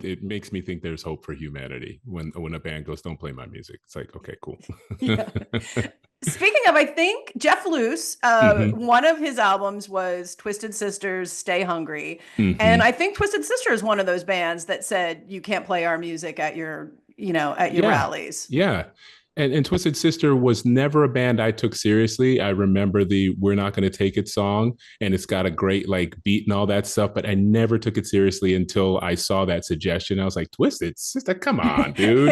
it makes me think there's hope for humanity when a band goes, don't play my music. It's like, okay, cool. Yeah. Speaking of, I think Jeff Luce, Hmm. one of his albums was Twisted Sister's Stay Hungry. And Hmm. I think Twisted Sister is one of those bands that said you can't play our music at your, at your Yeah, rallies. yeah. And Twisted Sister was never a band I took seriously. I remember the "We're Not Going to Take It" song, and it's got a great like beat and all that stuff. But I never took it seriously until I saw that suggestion. I was like, "Twisted Sister, come on, dude!"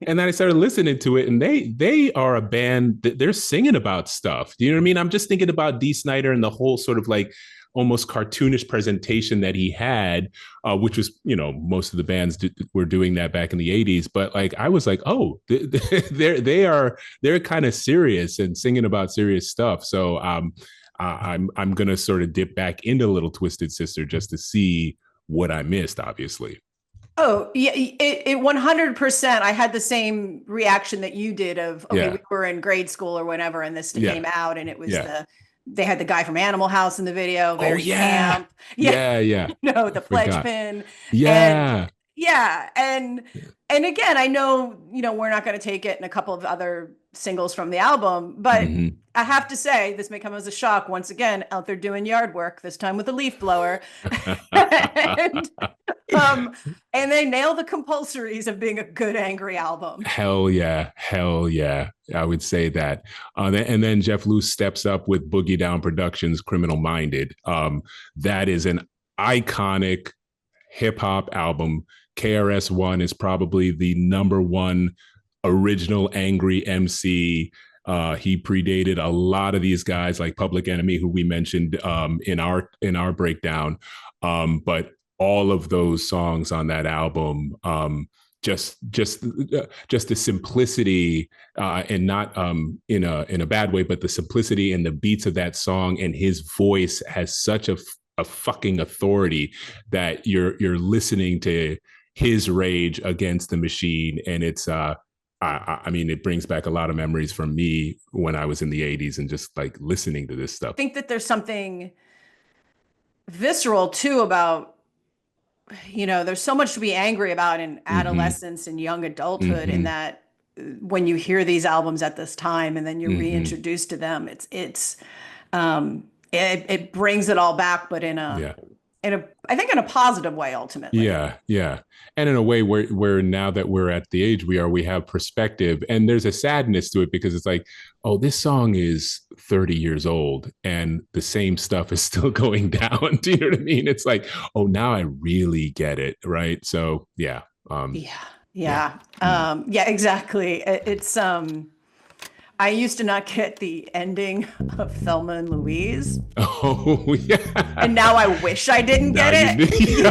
And then I started listening to it, and they are a band that they're singing about stuff. Do you know what I mean? I'm just thinking about Dee Snider and the whole sort of like almost cartoonish presentation that he had, which was, most of the bands were doing that back in the 80s. But like, I was like, oh, they're kind of serious and singing about serious stuff. So I'm gonna sort of dip back into Little Twisted Sister just to see what I missed, obviously. Oh, yeah, it 100%. I had the same reaction that you did of, okay, we Yeah, were in grade school or whenever, and this yeah, came out, and it was yeah. they had the guy from Animal House in the video, Oh very yeah, camp. Yeah, yeah, yeah. the I pledge forgot. pin. And Yeah. yeah, and again, I know, we're not going to take it and a couple of other singles from the album, but Hmm. I have to say, this may come as a shock once again, out there doing yard work, this time with a leaf blower. and um and they nail the compulsories of being a good angry album. Hell yeah, hell yeah. I would say that. And then Jeff Luce steps up with Boogie Down Productions' Criminal Minded. That is an iconic hip hop album. KRS-One is probably the number one original angry MC. He predated a lot of these guys like Public Enemy, who we mentioned in our breakdown. But all of those songs on that album, just just just the simplicity, and not in a bad way, but the simplicity and the beats of that song, and his voice has such a fucking authority that you're listening to his rage against the machine, and it's I mean, it brings back a lot of memories from me when I was in the 80s and just like listening to this stuff. I think that there's something visceral too about, there's so much to be angry about in Mm-hmm. adolescence and young adulthood, in Mm-hmm. that when you hear these albums at this time and then you're Mm-hmm. reintroduced to them, it brings it all back, but Yeah. I think in a positive way ultimately. Yeah, yeah. And in a way where now that we're at the age we are, we have perspective, and there's a sadness to it because it's like, oh, this song is 30 years old and the same stuff is still going down. Do you know what I mean? It's like, oh, now I really get it, right? So yeah. Yeah. Yeah. Yeah. Mm. Yeah, exactly. It's I used to not get the ending of Thelma and Louise, Oh and yeah. now I wish I didn't Now get you it. did.